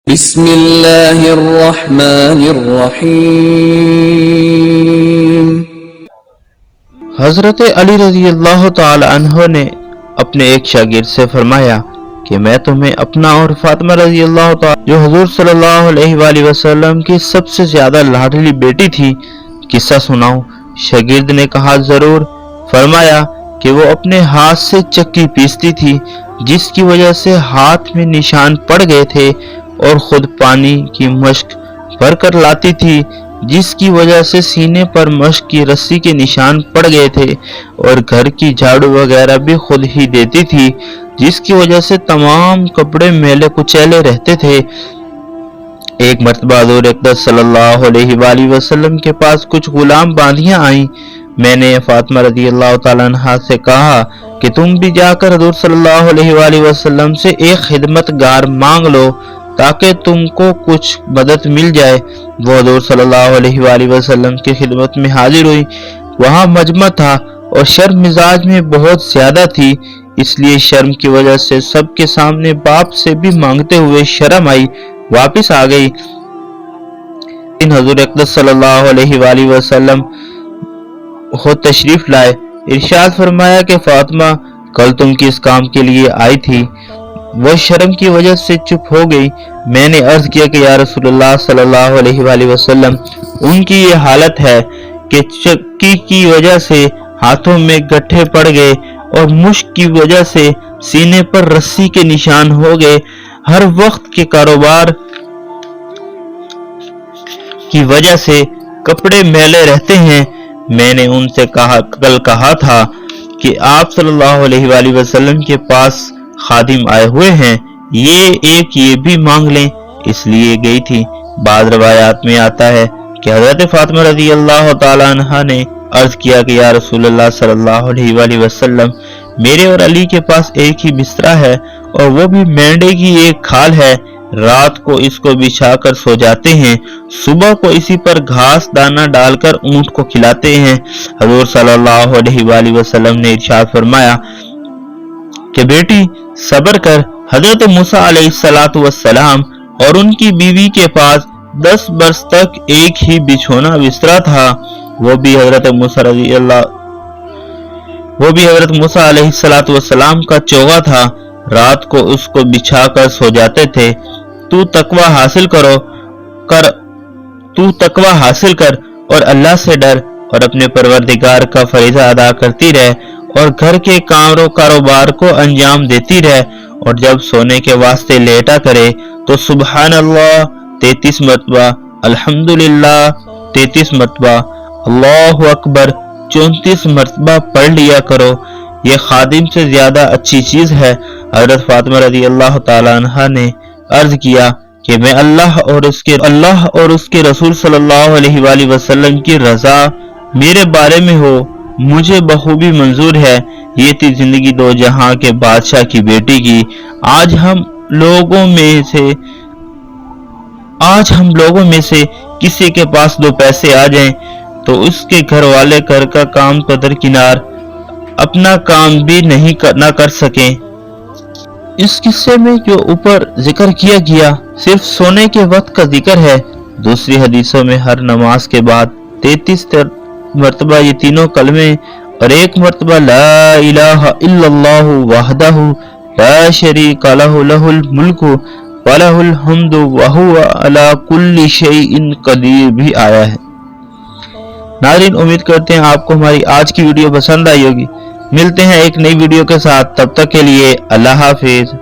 بسم اللہ الرحمن الرحیم۔ حضرت علی رضی اللہ تعالی عنہ نے اپنے ایک شاگرد سے فرمایا کہ میں تمہیں اپنا اور فاطمہ رضی اللہ تعالی جو حضور صلی اللہ علیہ وآلہ وسلم کی سب سے زیادہ لاڈلی بیٹی تھی قصہ سناؤں۔ شاگرد نے کہا ضرور۔ فرمایا کہ وہ اپنے ہاتھ سے چکی پیستی تھی جس کی وجہ سے ہاتھ میں نشان پڑ گئے تھے، اور خود پانی کی مشک بھر کر لاتی تھی جس کی وجہ سے سینے پر مشک کی رسی کے نشان پڑ گئے تھے، اور گھر کی جھاڑو وغیرہ بھی خود ہی دیتی تھی جس کی وجہ سے تمام کپڑے میلے کچیلے رہتے تھے۔ ایک مرتبہ حضور اقدس صلی اللہ علیہ وآلہ وسلم کے پاس کچھ غلام باندیاں آئیں۔ میں نے فاطمہ رضی اللہ تعالیٰ عنہ سے کہا کہ تم بھی جا کر حضور صلی اللہ علیہ وآلہ وسلم سے ایک خدمت گار مانگ لو تاکہ تم کو کچھ مدد مل جائے۔ وہ حضور صلی اللہ علیہ وآلہ وسلم کی خدمت میں حاضر ہوئی۔ وہاں مجمع تھا اور شرم مزاج میں بہت زیادہ تھی، اس لیے شرم کی وجہ سے سب کے سامنے باپ سے بھی مانگتے ہوئے شرم آئی، واپس آ گئی۔ حضور اقدس صلی اللہ علیہ وآلہ وسلم خود تشریف لائے۔ ارشاد فرمایا کہ فاطمہ کل تم کس کام کے لیے آئی تھی؟ وہ شرم کی وجہ سے چپ ہو گئی۔ میں نے عرض کیا کہ یا رسول اللہ صلی اللہ علیہ وآلہ وسلم، ان کی یہ حالت ہے کہ چکی کی وجہ سے ہاتھوں میں گٹھے پڑ گئے اور مشک کی وجہ سے سینے پر رسی کے نشان ہو گئے، ہر وقت کے کاروبار کی وجہ سے کپڑے میلے رہتے ہیں۔ میں نے ان سے کل کہا تھا کہ آپ صلی اللہ علیہ وآلہ وسلم کے پاس خادم آئے ہوئے ہیں، یہ بھی مانگ لیں، اس لیے گئی تھی۔ بعض روایات میں آتا ہے کہ حضرت فاطمہ رضی اللہ تعالی عنہ نے عرض کیا کہ یا رسول اللہ صلی اللہ علیہ وآلہ وسلم، میرے اور علی کے پاس ایک ہی بستر ہے اور وہ بھی مینڈے کی ایک کھال ہے، رات کو اس کو بچھا کر سو جاتے ہیں، صبح کو اسی پر گھاس دانہ ڈال کر اونٹ کو کھلاتے ہیں۔ حضور صلی اللہ علیہ وآلہ وسلم نے ارشاد فرمایا کہ بیٹی صبر کر۔ حضرت موسیٰ علیہ السلام اور ان کی بیوی کے پاس 10 برس تک ایک ہی بچھونا بستر تھا، وہ بھی حضرت موسیٰ علیہ السلام کا چوغا تھا، رات کو اس کو بچھا کر سو جاتے تھے۔ تو تقوی حاصل کر اور اللہ سے ڈر اور اپنے پروردگار کا فریضہ ادا کرتی رہ، اور گھر کے کاروبار کو انجام دیتی رہ، اور جب سونے کے واسطے لیٹا کرے تو سبحان اللہ 33 مرتبہ، الحمدللہ 33 مرتبہ، اللہ اکبر 34 مرتبہ پڑھ لیا کرو، یہ خادم سے زیادہ اچھی چیز ہے۔ حضرت فاطمہ رضی اللہ تعالی عنہ نے عرض کیا کہ میں اللہ اور اس کے رسول صلی اللہ علیہ وآلہ وسلم کی رضا میرے بارے میں ہو، مجھے بخوبی منظور ہے۔ یہ تھی زندگی دو جہاں کے بادشاہ کی بیٹی کی۔ آج ہم لوگوں میں سے کسی کے پاس 2 پیسے آ جائیں تو اس کے گھر والے گھر کا کام تو درکنار اپنا کام بھی نہ کر سکیں۔ اس قصے میں جو اوپر ذکر کیا گیا صرف سونے کے وقت کا ذکر ہے۔ دوسری حدیثوں میں ہر نماز کے بعد 33 مرتبہ یہ تینوں کلمے اور 1 مرتبہ لا الہ الا اللہ وحدہ لا شریک لہ لہ الملک ولہ الحمد وہو علی کل شیء قدیر بھی آیا ہے۔ ناظرین، امید کرتے ہیں آپ کو ہماری آج کی ویڈیو پسند آئی ہوگی۔ ملتے ہیں ایک نئی ویڈیو کے ساتھ، تب تک کے لیے اللہ حافظ۔